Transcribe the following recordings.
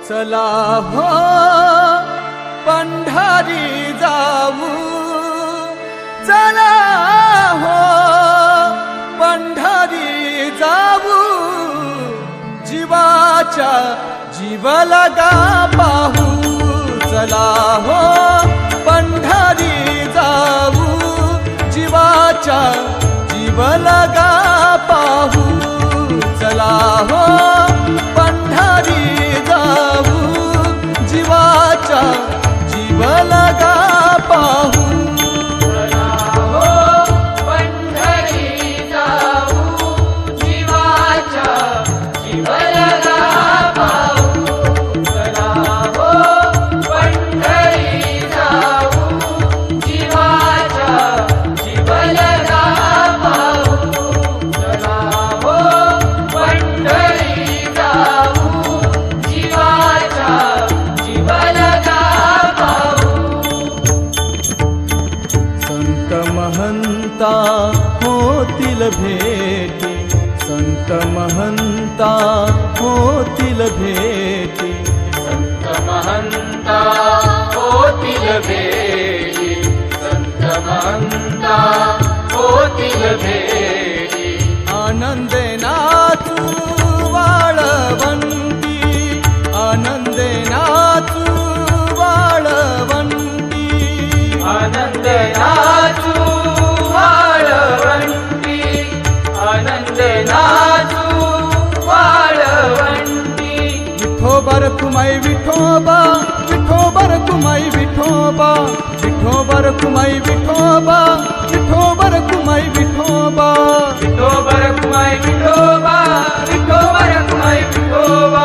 चला हो पंढरी जाऊ, चला हो पंढरी जाऊ, जीवाच्या जीव लगा पाहू. चला हो पंढरी जाऊ, जीवाच्या जीव लगा पाहू. चला हो पंढरी जाऊ, जीवाच्या जीव लगा पाहू. महंता होतील भेटी, संत महंता होतील भेटी, संत महंता होतील भेटी, संत महंता होतील भेटी. आनंदे नाचू वाळवंती, आनंदे नाचू वाळवंती, आनंदे नाचू वाळवंटी, आनंदे नाचू वाळवंटी. विठोबा रखुमाई विठोबा, विठोबा रखुमाई विठोबा, विठोबा रखुमाई विठोबा, विठोबा रखुमाई विठोबा, विठोबा रखुमाई विठोबा, विठोबा रखुमाई विठोबा,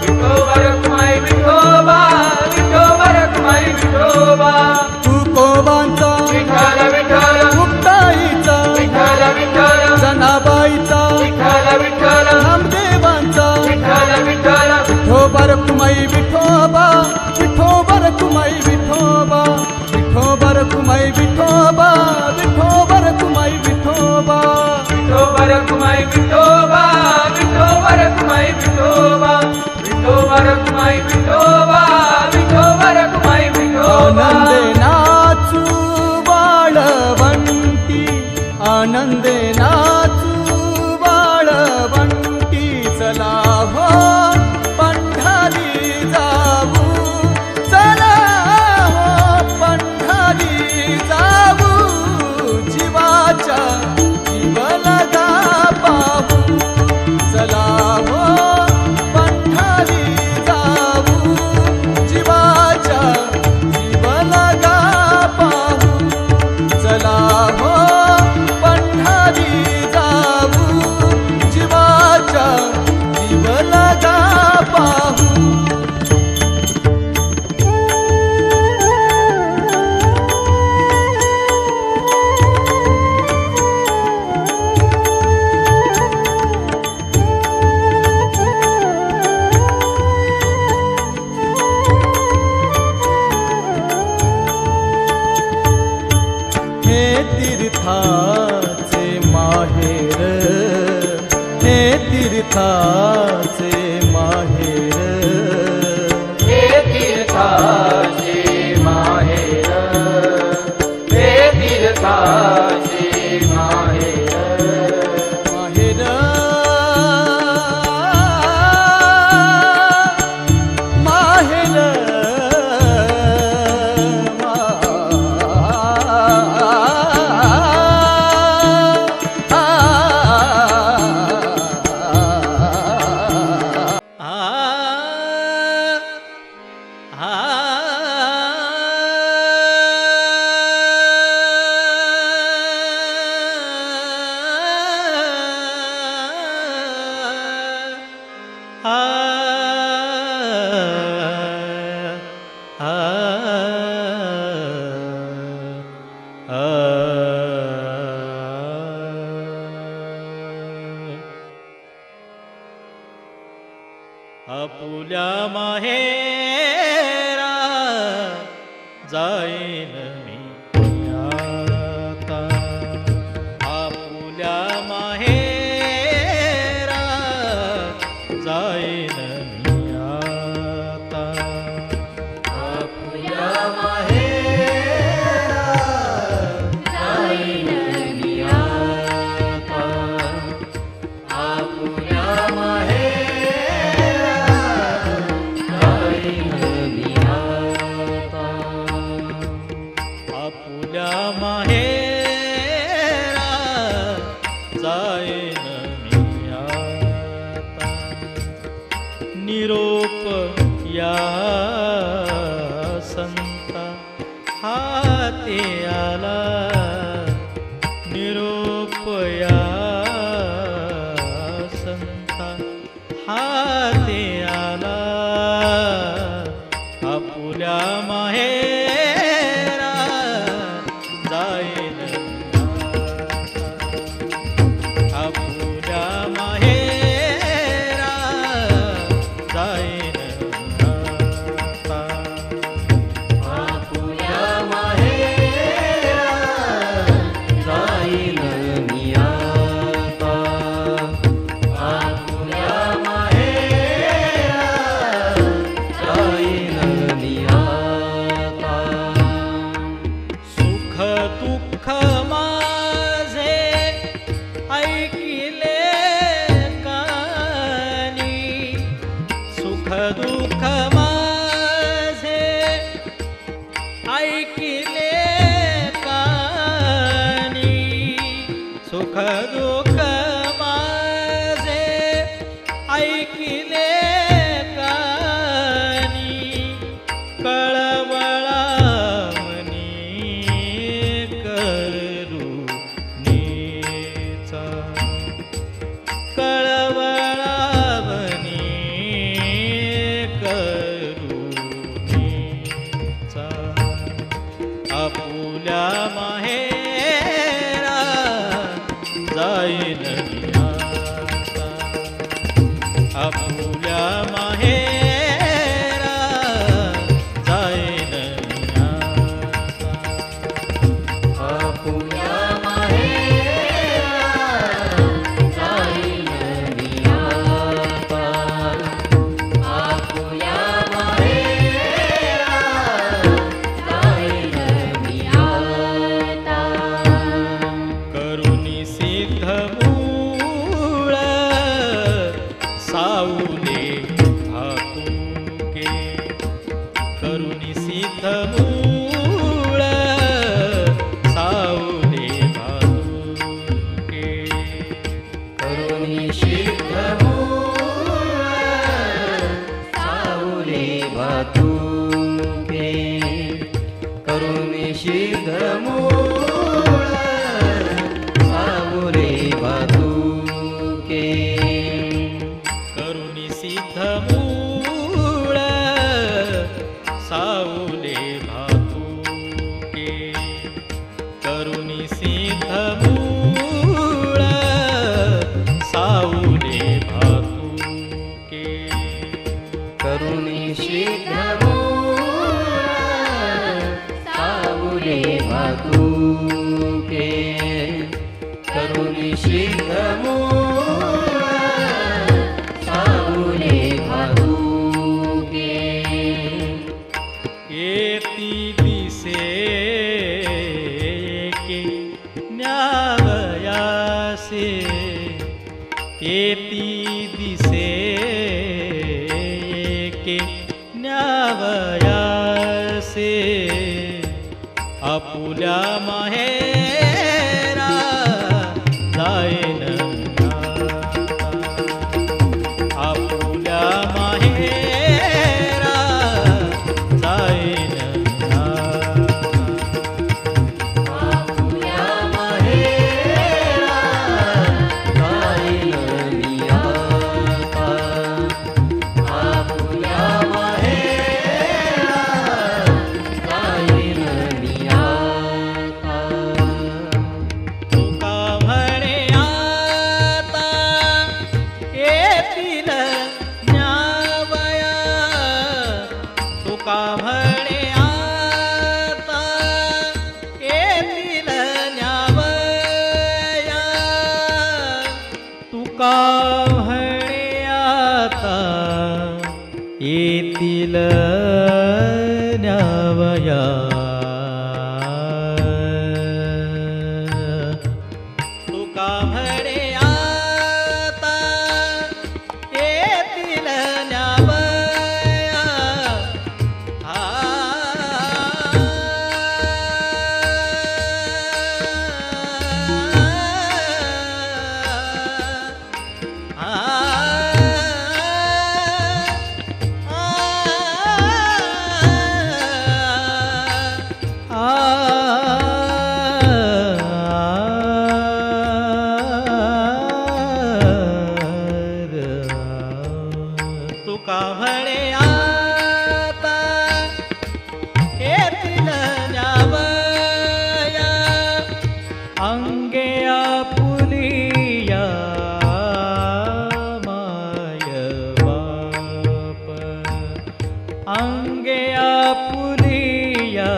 विठोबा रखुमाई विठोबा, विठोबा रखुमाई विठोबा. तुकोबांचा विठ्ठल विठ्ठल, मुक्ताईचा विठ्ठल विठ्ठल, जनाबाईचा विठ्ठल विठ्ठल, नामदेवांचा विठ्ठल विठ्ठल. विठोबा रखुमाई विठोबा, विठोबा रखुमाई विठोबा, विठोबा रखुमाई विठोबा, विठोबा रखुमाई विठोबा, विठोबा रखुमाई विठोबा, विठोबा रखुमाई विठोबा, विठोबा रखुमाई विठोबा, विठोबा रखुमाई विठोबा. आनंदे नाचू वाळवंटी, आनंदे नाचू वाळवंटी. चला हो पंढरी जाऊ, चला हो पंढरी जाऊ, जीवाच्या जीव लगा पाहू. चला हो पंढरी जाऊ, जीवाच्या जीव लगा पाहू. चला हो पंढरी जाऊ, जीवाच्या जीव लगा पाहू. हे तीर्थाचे माहेर, हे तीर्थाचे माहेर, हे तीर्थाचे माहेर, हे तीर्थाचे माहेर, माहेर माहेर आपुल्या माहेरा जाईन मी आता आपुल्या माहेरा जाईन मी आता आपुल्या माहेरा जाईन मी आता आपुल्या माहेरा जाईन मी आता आपुल्या माहेरा जाईन मी आता निरोप या संता हाती आला निरोप या संता हाती आला आपुल्या माहेरा जाईन आपुल्या माहेरा जाईन आता आपुल्या माहेरा जाईन मी आता आपुल्या माहेरा जाईन मी आता सुख दुःख माझे ऐकिले कानी सुख दुःख माझे ऐकिले कानी सुख दुःख माझे ऐकिले कानी कळवळा मनी करुणेचा कळवळा मनी करुणेचा आपुल्या माहेरा जाईन मी आता आपुल्या माहेरा जाईन मी आता आपुल्या माहेरा जाईन मी आता आपुल्या माहेरा जाईन मी आता करुणी सिद्ध मूळ साऊले भातुके करुणी सिद्ध मूळ साऊले भातुके करुणी सिद्ध मूळ सावले भातुके करुणी सिद्ध मूळ सावले भातुके करुणी सिद्ध मूळ साऊले भातुके करुणी सिद्ध मूळ साऊले भातुके करुणी सिद्ध मूळ सावले भातुके करुणी सिद्ध मूळ सावले भातुके येती दिसे के न्यावयासे येती दिसे के न्यावयासे आपुल्या माहेरा जाईन आता आपुल्या माहेरा जाईन आपुल्या माहेरा जाईन मी आता आपुल्या माहेरा जाईन मी आता तुका म्हणे आता येतील न्यावया तुका म्हणे आता म्हणे आता येतील न्यावया तुका म्हणे आता येतील न्यावया तुका म्हणे आता येतील न्यावया अंगे आपुलिया माय बाप अंगे आपुलिया